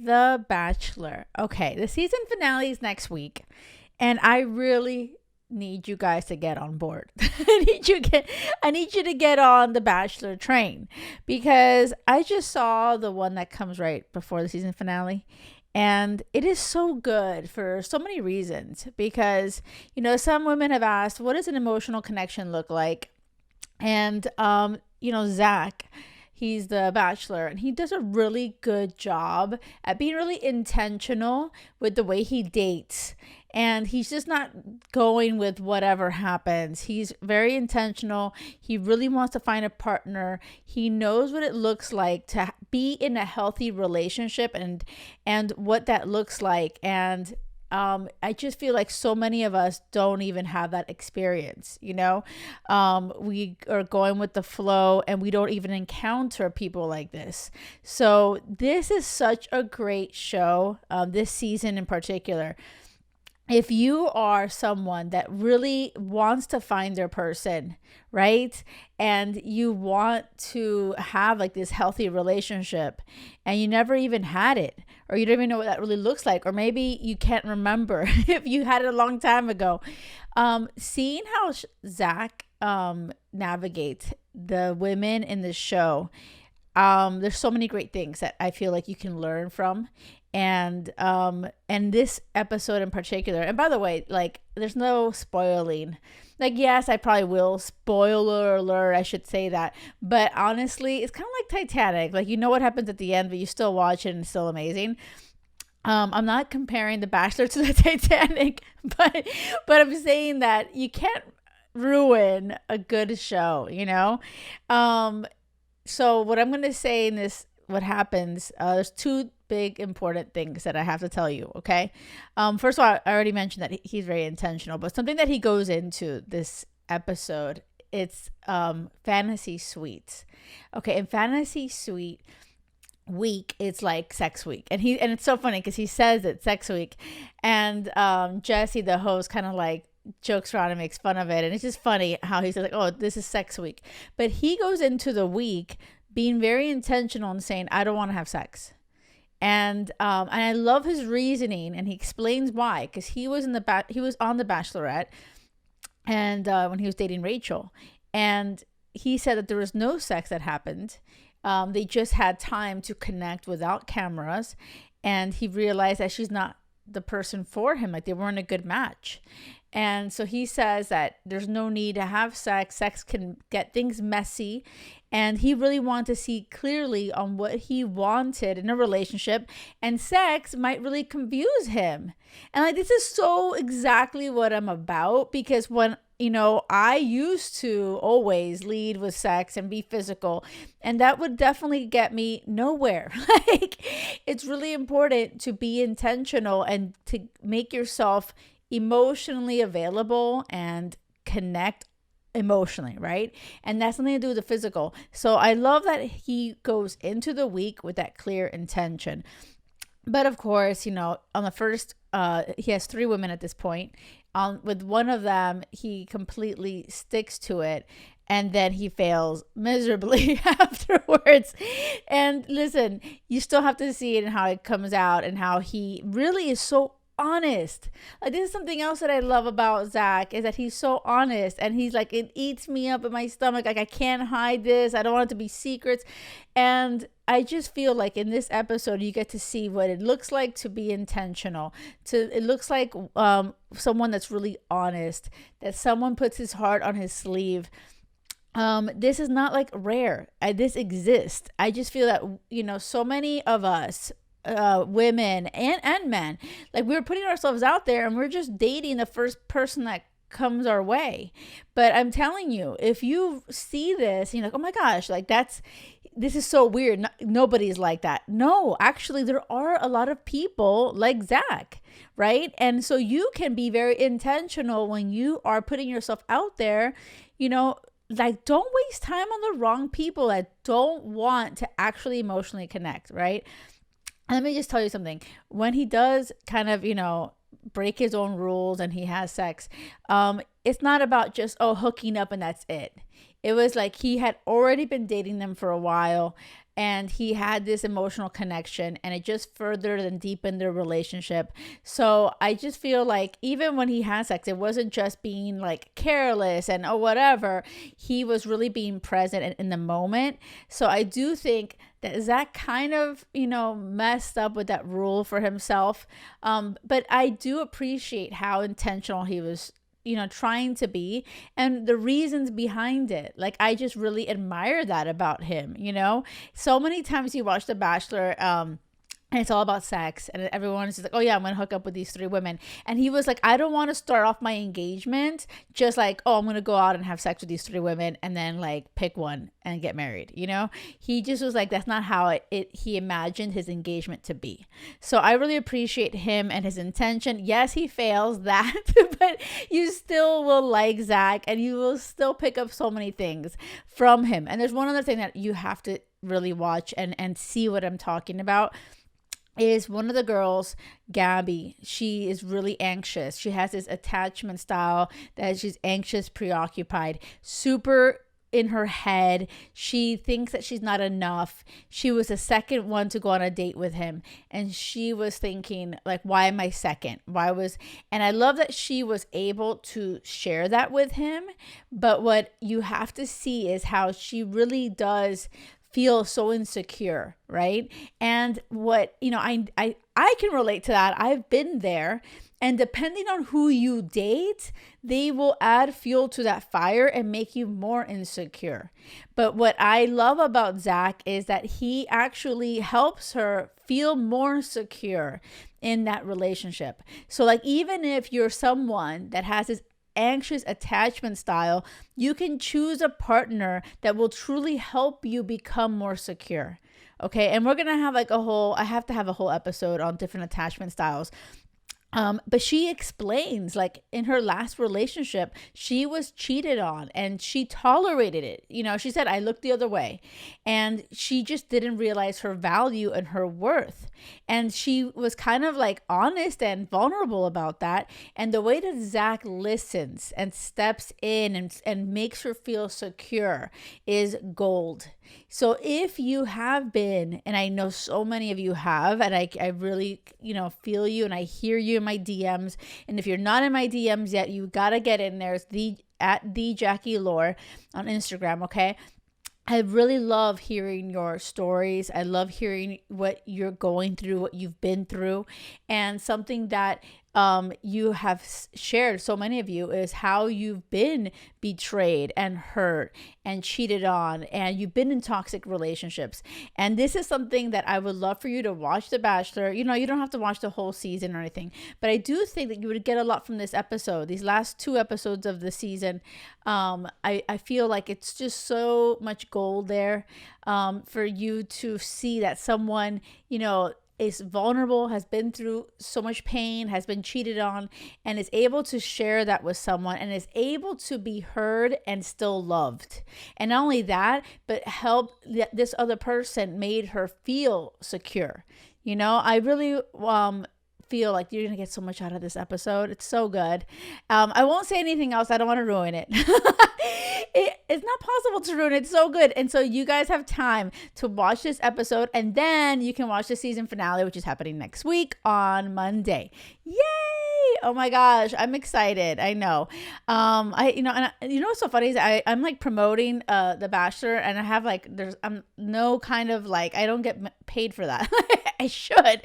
The Bachelor. Okay, the season finale is next week, and I really need you guys to get on board. I need you to get on the Bachelor train because I just saw the one that comes right before the season finale. And it is so good for so many reasons because, some women have asked, what does an emotional connection look like? And Zach, he's the bachelor, and he does a really good job at being really intentional with the way he dates. And he's just not going with whatever happens. He's very intentional. He really wants to find a partner. He knows what it looks like to be in a healthy relationship and what that looks like. And I just feel like so many of us don't even have that experience. We are going with the flow and we don't even encounter people like this. So this is such a great show, this season in particular. If you are someone that really wants to find their person, right? And you want to have like this healthy relationship and you never even had it, or you don't even know what that really looks like, or maybe you can't remember if you had it a long time ago. Seeing how Zach navigates the women in the show, there's so many great things that I feel like you can learn from. And this episode in particular, and by the way, like, there's no spoiling. Like, yes, I probably will, spoiler alert, I should say that, but honestly, it's kind of like Titanic. Like, you know what happens at the end, but you still watch it and it's still amazing. I'm not comparing The Bachelor to the Titanic, but I'm saying that you can't ruin a good show, So what I'm gonna say in this, what happens, there's two big important things that I have to tell you. Okay. First of all, I already mentioned that he's very intentional, but something that he goes into this episode, it's fantasy suites. Okay, in fantasy suite week, it's like sex week, and it's so funny because he says it's sex week, and Jesse, the host, kind of like jokes around and makes fun of it, and it's just funny how he says like, oh, this is sex week, but he goes into the week being very intentional and saying, I don't want to have sex. And I love his reasoning, and he explains why, because he was on the Bachelorette, and when he was dating Rachel, and he said that there was no sex that happened. They just had time to connect without cameras, and he realized that she's not the person for him. Like, they weren't a good match. And so he says that there's no need to have sex. Sex can get things messy. And he really wanted to see clearly on what he wanted in a relationship. And sex might really confuse him. And like, this is so exactly what I'm about. Because when, I used to always lead with sex and be physical. And that would definitely get me nowhere. Like, it's really important to be intentional and to make yourself emotionally available and connect emotionally, right? And that's something to do with the physical. So I love that he goes into the week with that clear intention. But of course, on the first, he has 3 women at this point. With one of them, he completely sticks to it, and then he fails miserably afterwards. And listen, you still have to see it and how it comes out and how he really is so honest. Like, this is something else that I love about Zach, is that he's so honest, and he's like, it eats me up in my stomach. Like, I can't hide this. I don't want it to be secrets. And I just feel like in this episode, you get to see what it looks like to be intentional. It looks like someone that's really honest, that someone puts his heart on his sleeve. This is not like rare. This exists. I just feel that, so many of us, women and men, like, we're putting ourselves out there and we're just dating the first person that comes our way. But I'm telling you, if you see this, you're like, oh my gosh, like, this is so weird. Nobody's like that. No, actually, there are a lot of people like Zach, right? And so you can be very intentional when you are putting yourself out there, like, don't waste time on the wrong people that don't want to actually emotionally connect, right? Let me just tell you something. When he does kind of, break his own rules and he has sex, it's not about just, hooking up and that's it. It was like he had already been dating them for a while. and he had this emotional connection, and it just furthered and deepened their relationship. So I just feel like even when he had sex, it wasn't just being like careless and oh whatever. He was really being present in the moment. So I do think that Zach kind of, messed up with that rule for himself. But I do appreciate how intentional he was, trying to be, and the reasons behind it. Like, I just really admire that about him. So many times you watch The Bachelor, and it's all about sex, and everyone is just like, oh yeah, I'm gonna hook up with these 3 women. And he was like, I don't want to start off my engagement just like, oh, I'm gonna go out and have sex with these 3 women and then like pick one and get married. He just was like, that's not how he imagined his engagement to be. So I really appreciate him and his intention. Yes, he fails that, but you still will like Zach, and you will still pick up so many things from him. And there's one other thing that you have to really watch and see what I'm talking about. Is one of the girls, Gabby. She is really anxious. She has this attachment style that she's anxious, preoccupied, super in her head. She thinks that she's not enough. She was the second one to go on a date with him, and she was thinking like, why am I second? And I love that she was able to share that with him. But what you have to see is how she really does feel so insecure, right? And what, I can relate to that. I've been there. And depending on who you date, they will add fuel to that fire and make you more insecure. But what I love about Zach is that he actually helps her feel more secure in that relationship. So like, even if you're someone that has this anxious attachment style, you can choose a partner that will truly help you become more secure. Okay. And we're going to have I have to have a whole episode on different attachment styles. But she explains, like, in her last relationship, she was cheated on and she tolerated it. She said, I looked the other way, and she just didn't realize her value and her worth. And she was kind of like honest and vulnerable about that. And the way that Zach listens and steps in and makes her feel secure is gold. So if you have been, and I know so many of you have, and I really, feel you and I hear you in my DMs. And if you're not in my DMs yet, you got to get in there. It's at the Jackie Lore on Instagram. Okay. I really love hearing your stories. I love hearing what you're going through, what you've been through. And something that you have shared, so many of you, is how you've been betrayed and hurt and cheated on, and you've been in toxic relationships. And this is something that I would love for you to watch The Bachelor. You don't have to watch the whole season or anything, but I do think that you would get a lot from this episode, these last 2 episodes of the season. I feel like it's just so much gold there for you to see that someone, is vulnerable, has been through so much pain, has been cheated on, and is able to share that with someone, and is able to be heard and still loved. And not only that, but this other person made her feel secure. I really feel like you're gonna get so much out of this episode. It's so good. I won't say anything else. I don't want to ruin it. It's not possible to ruin it. It's so good. And so you guys have time to watch this episode, and then you can watch the season finale, which is happening next week on Monday. Yay! Oh my gosh, I'm excited. I know. What's so funny is I'm like promoting The Bachelor, and I have I'm no kind of I don't get paid for that. I should,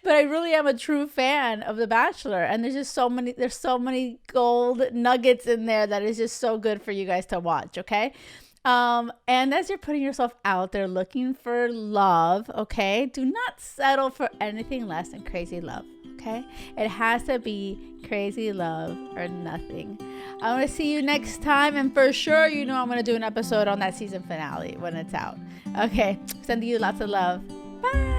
but I really am a true fan of The Bachelor, and there's so many gold nuggets in there that is just so good for you guys to watch. Okay. And as you're putting yourself out there looking for love, okay, do not settle for anything less than crazy love. Okay, it has to be crazy love or nothing. I'm gonna see you next time, and for sure, I'm gonna do an episode on that season finale when it's out. Okay, sending you lots of love. Bye.